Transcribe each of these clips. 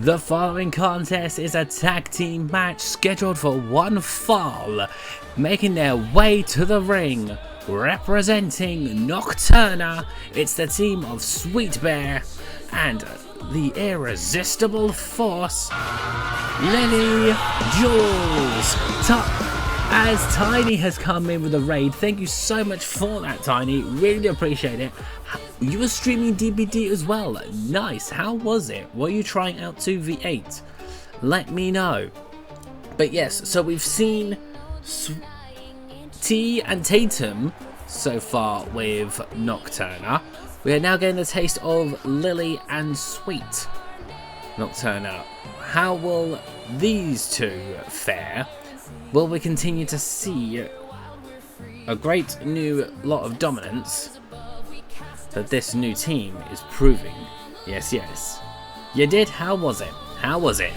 The following contest is a tag team match scheduled for one fall, making their way to the ring. Representing Nocturna, it's the team of Sweet Bear and the irresistible force, Lily Jules. As Tiny has come in with a raid, thank you so much for that, Tiny. Really appreciate it. You were streaming DBD as well. Nice. How was it? Were you trying out 2v8? Let me know. But yes, so we've seen T and Tatum so far with Nocturna. We are now getting the taste of Lily and Sweet Nocturna. How will these two fare? Will we continue to see a great new lot of dominance that this new team is proving? Yes, yes. You did? How was it? How was it?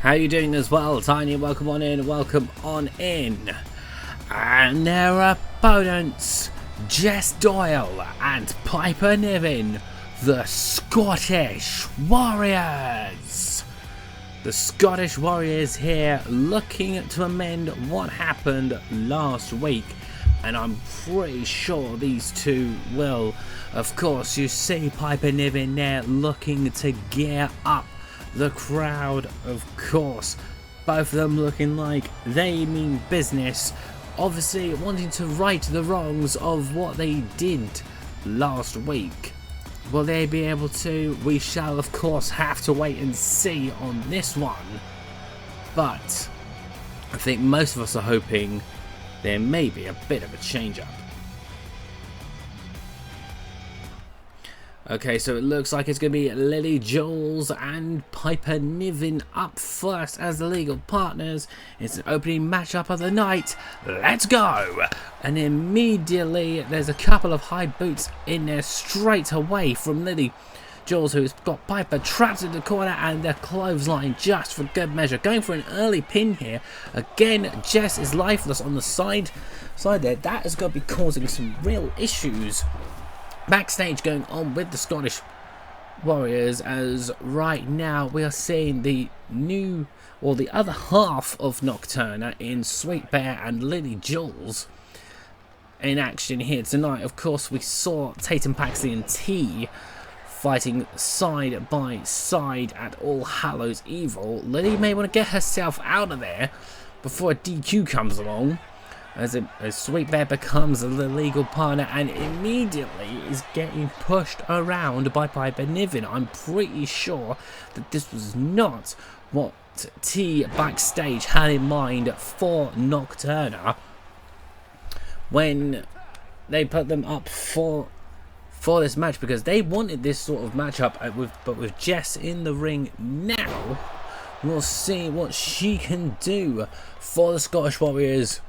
How you doing as well, Tiny? Welcome on in, welcome on in. And their opponents, Jess Doyle and Piper Niven, the Scottish Warriors. The Scottish Warriors here looking to amend what happened last week. And I'm pretty sure these two will. Of course, you see Piper Niven there looking to gear up the crowd, of course. Both of them looking like they mean business, obviously wanting to right the wrongs of what they did last week. Will they be able to? We shall of course have to wait and see on this one, but I think most of us are hoping there may be a bit of a change up. Okay, so it looks like it's going to be Lily Jules and Piper Niven up first as the legal partners. It's an opening matchup of the night. Let's go! And immediately there's a couple of high boots in there straight away from Lily Jules, who's got Piper trapped in the corner, and the clothesline just for good measure. Going for an early pin here. Again, Jess is lifeless on the side there. That is going to be causing some real issues backstage going on with the Scottish Warriors, as right now we are seeing the new, or the other half of Nocturna in Sweet Bear and Lily Jules in action here tonight. Of course, we saw Tatum, Paxley and T fighting side by side at All Hallows Evil. Lily may want to get herself out of there before a DQ comes along, as Sweet Bear becomes the legal partner and immediately is getting pushed around by Piper Niven. I'm pretty sure that this was not what T backstage had in mind for Nocturna when they put them up for this match, because they wanted this sort of matchup. But with Jess in the ring now, we'll see what she can do for the Scottish Warriors.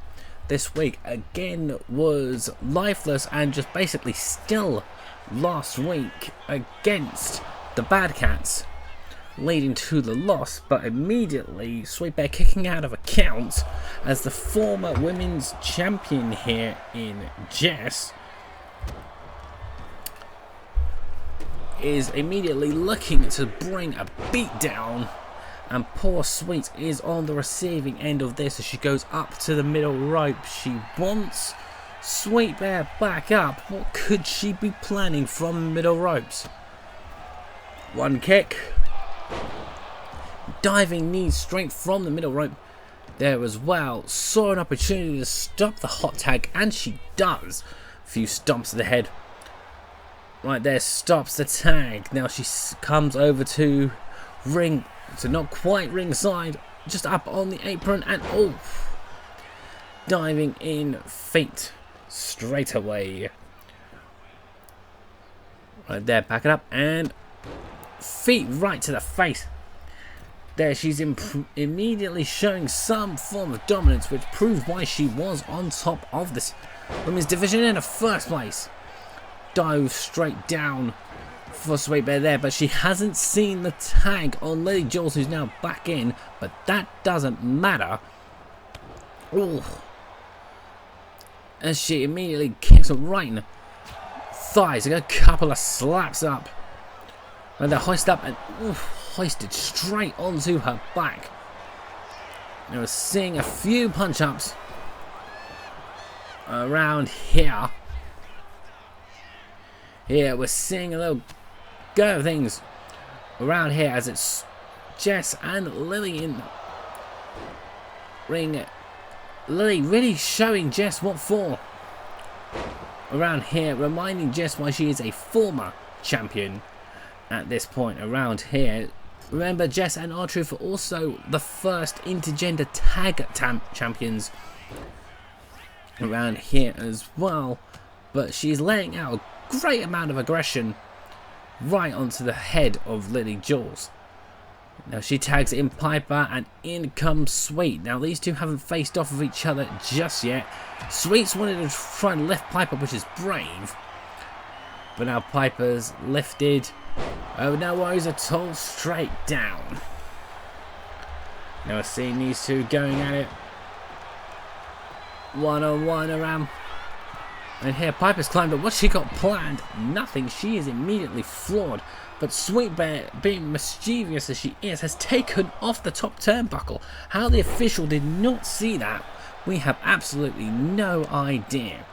This week again was lifeless and just basically still last week against the Bad Cats, leading to the loss. But immediately Sweet Bear kicking out of a count as the former women's champion here in Jess is immediately looking to bring a beat down. And poor Sweet is on the receiving end of this as she goes up to the middle rope. She wants Sweet Bear back up. What could she be planning from the middle ropes? One kick. Diving knee straight from the middle rope there as well. Saw an opportunity to stop the hot tag, and she does. A few stomps to the head. Right there, stops the tag. Now she comes over to ring. So not quite ringside, just up on the apron, and oh, diving in feet straight away. Right there, back it up, and feet right to the face. there she's immediately showing some form of dominance, which proves why she was on top of this women's division in the first place. Dove straight down for Sweet Bear there, but she hasn't seen the tag on Lily Jules, who's now back in, but that doesn't matter. Ooh. As she immediately kicks her right in the thighs, a couple of slaps up, and they're hoisted up and hoisted straight onto her back. Now we're seeing a few punch-ups around here. Here we're seeing a little go of things around here as it's Jess and Lily in ring. Lily really showing Jess what for around here, reminding Jess why she is a former champion at this point around here. Remember, Jess and R-Truth are also the first intergender tag champions around here as well, but she's laying out a great amount of aggression right onto the head of Lily Jules. Now she tags in Piper and in comes Sweet. Now these two haven't faced off with each other just yet. Sweet's wanted to try and lift Piper, which is brave, but now Piper's lifted. Oh, no worries at all, straight down. Now we're seeing these two going at it one-on-one around. And here Piper's climbed up. What's she got planned? Nothing. She is immediately floored. But Sweet Bear, being mischievous as she is, has taken off the top turnbuckle. How the official did not see that, we have absolutely no idea.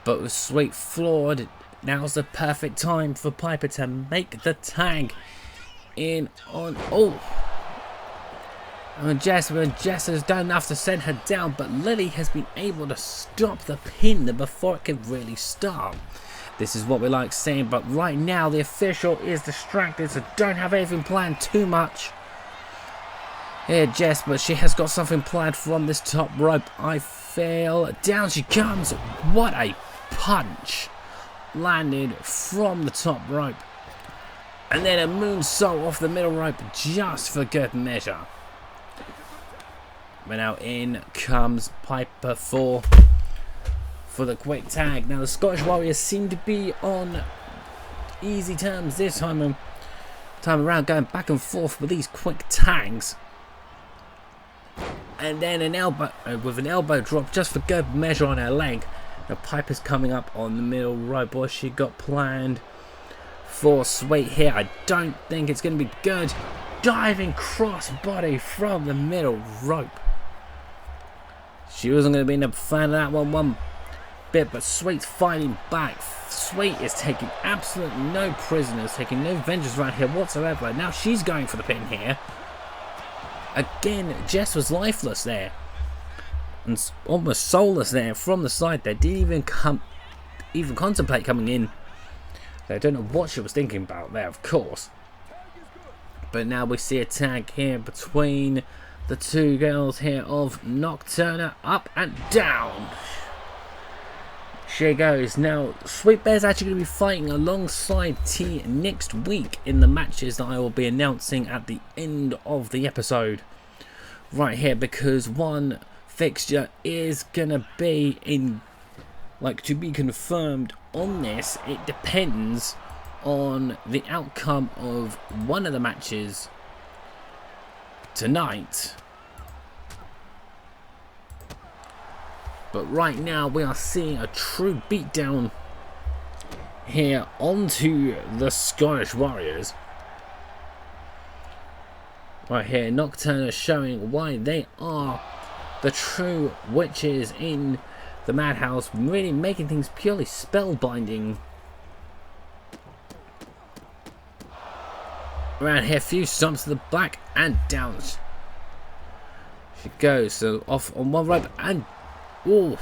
But with Sweet floored, now's the perfect time for Piper to make the tag in on. Oh! And Jess has done enough to send her down, but Lily has been able to stop the pin before it can really start. This is what we like seeing, but right now the official is distracted, so don't have anything planned too much. Here, Jess, but she has got something planned from this top rope. I feel. Down she comes. What a punch. Landed from the top rope. And then a moonsault off the middle rope just for good measure. But now in comes Piper for the quick tag. Now the Scottish Warriors seem to be on easy terms this time around, going back and forth with these quick tags. And then an elbow with an elbow drop just for good measure on her leg. Now Piper's coming up on the middle rope. What she got planned for Sweet here? I don't think it's going to be good. Diving cross body from the middle rope. She wasn't going to be a fan of that one bit, but Sweet's fighting back. Sweet is taking absolutely no prisoners, taking no vengeance right here whatsoever. Now she's going for the pin here. Again, Jess was lifeless there. And almost soulless there from the side. They didn't even contemplate coming in. I don't know what she was thinking about there, of course. But now we see a tag here between the two girls here of Nocturna. Up and down. She goes. Now, Sweet Bear's actually going to be fighting alongside T next week in the matches that I will be announcing at the end of the episode. Right here, because one fixture is going to be to be confirmed on this. It depends on the outcome of one of the matches tonight. But right now we are seeing a true beatdown here onto the Scottish Warriors. Right here, Nocturna showing why they are the true witches in the Madhouse, really making things purely spellbinding. Around here, few stomps to the back and down she goes. So off on one rope and ooh.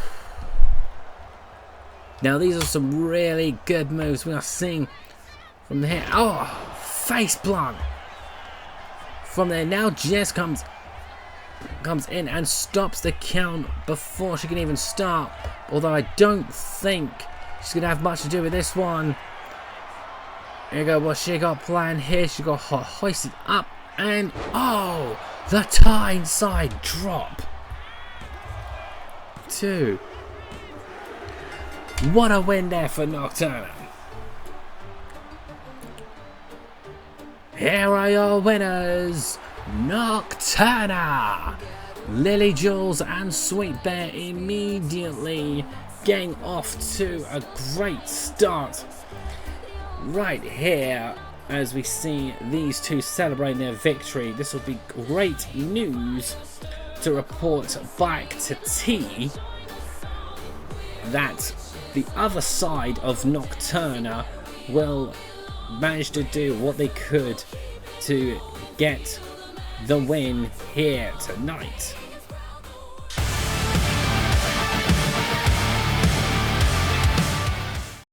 Now these are some really good moves we are seeing from here. Oh, face plant from there. Now Jess comes in and stops the count before she can even start. Although I don't think she's going to have much to do with this one. Here you go, what she got planned here. She got hoisted up and oh, the tie side drop. 2. What a win there for Nocturna. Here are your winners, Nocturna. Lily Jules and Sweet Bear immediately getting off to a great start. Right here, as we see these two celebrating their victory, this will be great news to report back to T that the other side of Nocturna will manage to do what they could to get the win here tonight.